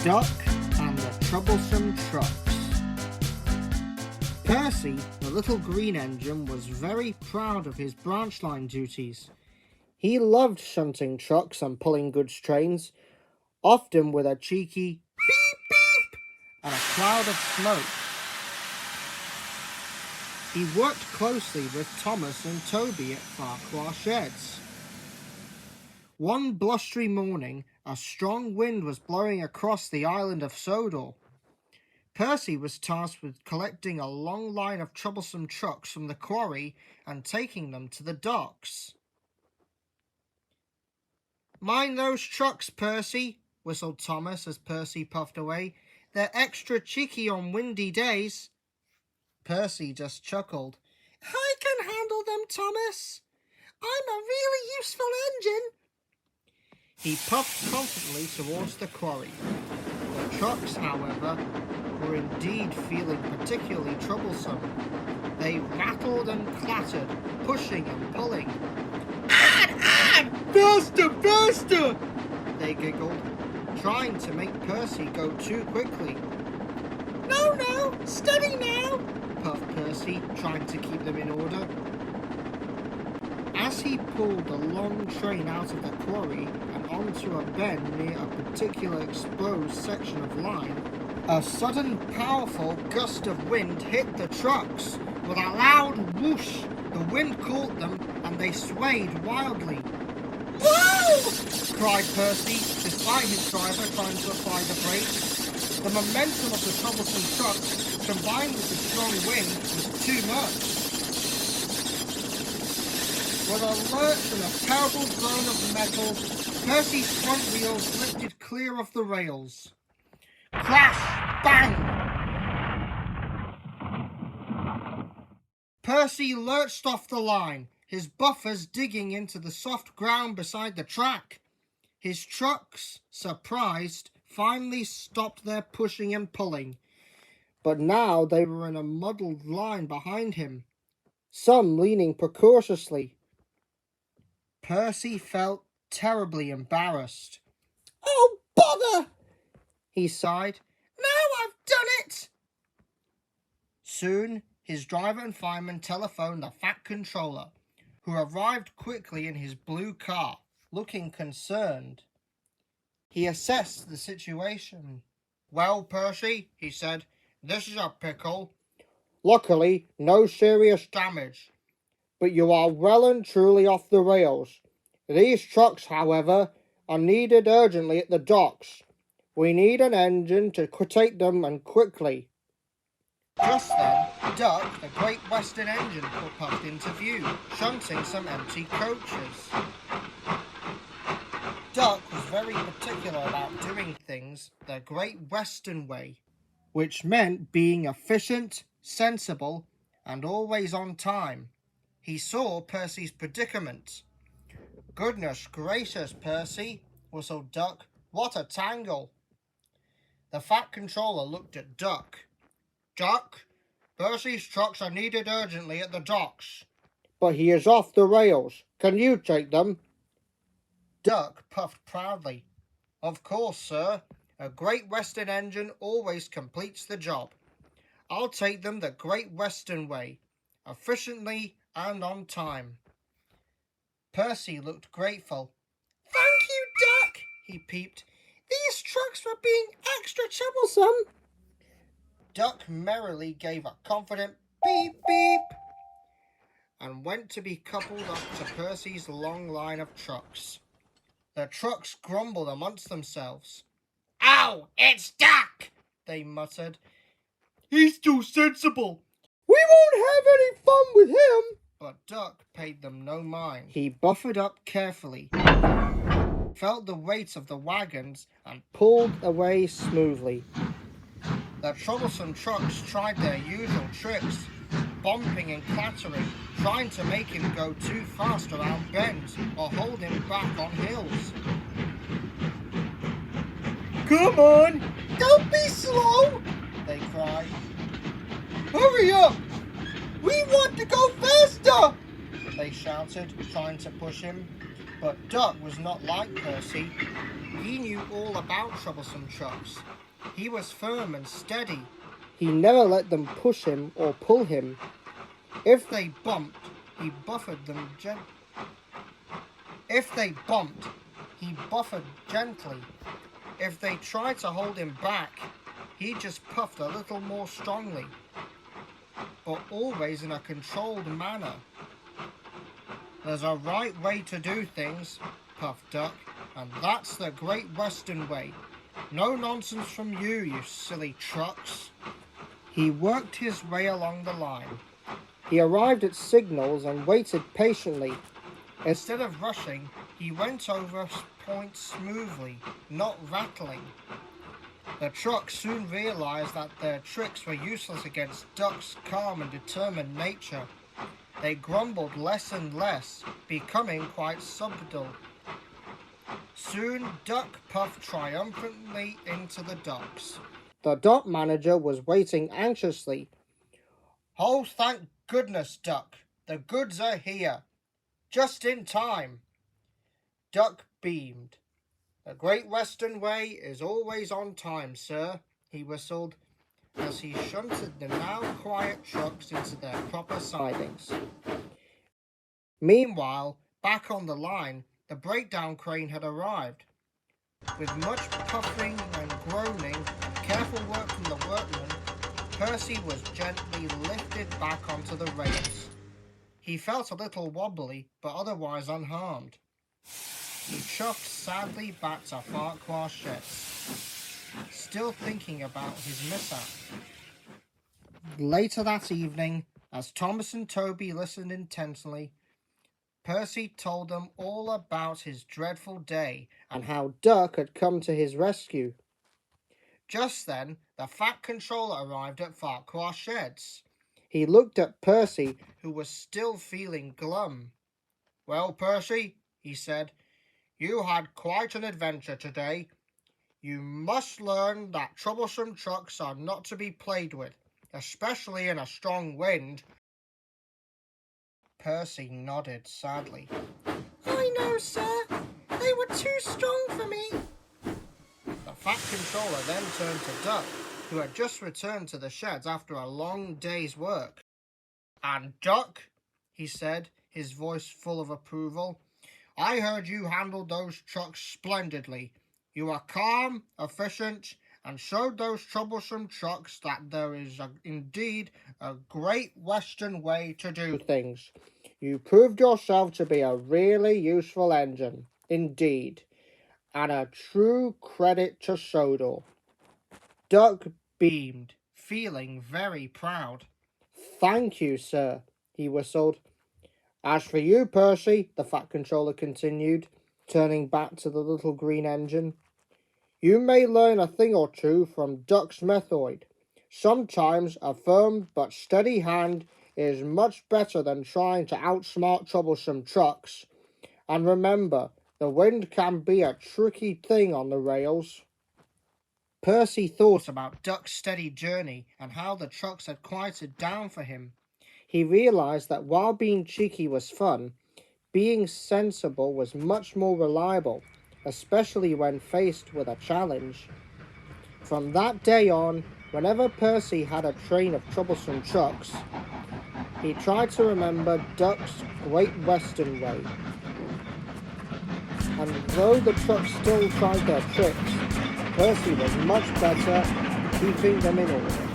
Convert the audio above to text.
Duck and the Troublesome Trucks. Percy, the little green engine, was very proud of his branch line duties. He loved shunting trucks and pulling goods trains, often with a cheeky beep beep and a cloud of smoke. He worked closely with Thomas and Toby at Farquhar Sheds. One blustery morning, a strong wind was blowing across the island of Sodor. Percy was tasked with collecting a long line of troublesome trucks from the quarry and taking them to the docks. "Mind those trucks, Percy," whistled Thomas as Percy puffed away. "They're extra cheeky on windy days." Percy just chuckled. "I can handle them, Thomas. I'm a really useful engine." He puffed confidently towards the quarry. The trucks, however, were indeed feeling particularly troublesome. They rattled and clattered, pushing and pulling. "Faster, faster!" they giggled, trying to make Percy go too quickly. No, steady now," puffed Percy, trying to keep them in order. As he pulled the long train out of the quarry and onto a bend near a particular exposed section of line, a sudden powerful gust of wind hit the trucks. With a loud whoosh, the wind caught them and they swayed wildly. "Whoa!" cried Percy, despite his driver trying to apply the brakes. The momentum of the troublesome trucks, combined with the strong wind, was too much. With a lurch and a terrible groan of metal, Percy's front wheels lifted clear of the rails. Crash! Bang! Percy lurched off the line, his buffers digging into the soft ground beside the track. His trucks, surprised, finally stopped their pushing and pulling, but now they were in a muddled line behind him, some leaning precautiously. Percy felt terribly embarrassed. "Oh, bother!" he sighed. "Now I've done it!" Soon, his driver and fireman telephoned the Fat Controller, who arrived quickly in his blue car, looking concerned. He assessed the situation. "Well, Percy," he said, "this is a pickle. Luckily, no serious damage, but you are well and truly off the rails. These trucks, however, are needed urgently at the docks. We need an engine to take them, and quickly." Just then, Duck, the Great Western engine, puffed into view, shunting some empty coaches. Duck was very particular about doing things the Great Western way, which meant being efficient, sensible, and always on time. He saw Percy's predicament. "Goodness gracious, Percy," whistled Duck. "What a tangle!" The Fat Controller looked at Duck. "Duck, Percy's trucks are needed urgently at the docks." "But he is off the rails. Can you take them?" Duck puffed proudly. "Of course, sir. A Great Western engine always completes the job. I'll take them the Great Western way, efficiently and on time." Percy looked grateful. "Thank you, Duck," he peeped. "These trucks were being extra troublesome." Duck merrily gave a confident beep beep and went to be coupled up to Percy's long line of trucks. The trucks grumbled amongst themselves. "Oh, it's Duck," they muttered. "He's too sensible. We won't have any fun with him." But Duck paid them no mind. He buffered up carefully, felt the weight of the wagons, and pulled away smoothly. The troublesome trucks tried their usual tricks, bumping and clattering, trying to make him go too fast around bends or hold him back on hills. "Come on, don't be slow," they cried. "Hurry up! We want to go faster!" they shouted, trying to push him. But Duck was not like Percy. He knew all about troublesome trucks. He was firm and steady. He never let them push him or pull him. If they bumped, he buffered them gently. If they bumped, he buffered gently. If they tried to hold him back, he just puffed a little more strongly, but always in a controlled manner. There's a right way to do things, puffed Duck, and that's the Great Western Way. No nonsense from you, you silly trucks. He worked his way along the line. He arrived at signals and waited patiently. Instead of rushing, he went over points smoothly, not rattling. The trucks soon realized that their tricks were useless against Duck's calm and determined nature. They grumbled less and less, becoming quite subtle. Soon Duck puffed triumphantly into the docks. The dock manager was waiting anxiously. "Oh, thank goodness, Duck. The goods are here. Just in time." Duck beamed. "The Great Western Way is always on time, sir," he whistled, as he shunted the now quiet trucks into their proper sidings. Meanwhile, back on the line, the breakdown crane had arrived. With much puffing and groaning, careful work from the workmen, Percy was gently lifted back onto the rails. He felt a little wobbly, but otherwise unharmed. He chuffed sadly back to Farquhar Sheds, still thinking about his mishap. Later that evening, as Thomas and Toby listened intently, Percy told them all about his dreadful day and how Duck had come to his rescue. Just then, the Fat Controller arrived at Farquhar Sheds. He looked at Percy, who was still feeling glum. "Well, Percy," he said, "you had quite an adventure today. You must learn that troublesome trucks are not to be played with, especially in a strong wind." Percy nodded sadly. "I know, sir. They were too strong for me." The Fat Controller then turned to Duck, who had just returned to the sheds after a long day's work. "And Duck," he said, his voice full of approval, "I heard you handled those trucks splendidly. You were calm, efficient, and showed those troublesome trucks that there is indeed a Great Western Way to do things. You proved yourself to be a really useful engine, indeed, and a true credit to Sodor." Duck beamed, feeling very proud. "Thank you, sir," he whistled. "As for you, Percy," the Fat Controller continued, turning back to the little green engine, "you may learn a thing or two from Duck's method. Sometimes a firm but steady hand is much better than trying to outsmart troublesome trucks. And remember, the wind can be a tricky thing on the rails." Percy thought about Duck's steady journey and how the trucks had quieted down for him. He realized that while being cheeky was fun, being sensible was much more reliable, especially when faced with a challenge. From that day on, whenever Percy had a train of troublesome trucks, he tried to remember Duck's Great Western Way. And though the trucks still tried their tricks, Percy was much better at keeping them in order.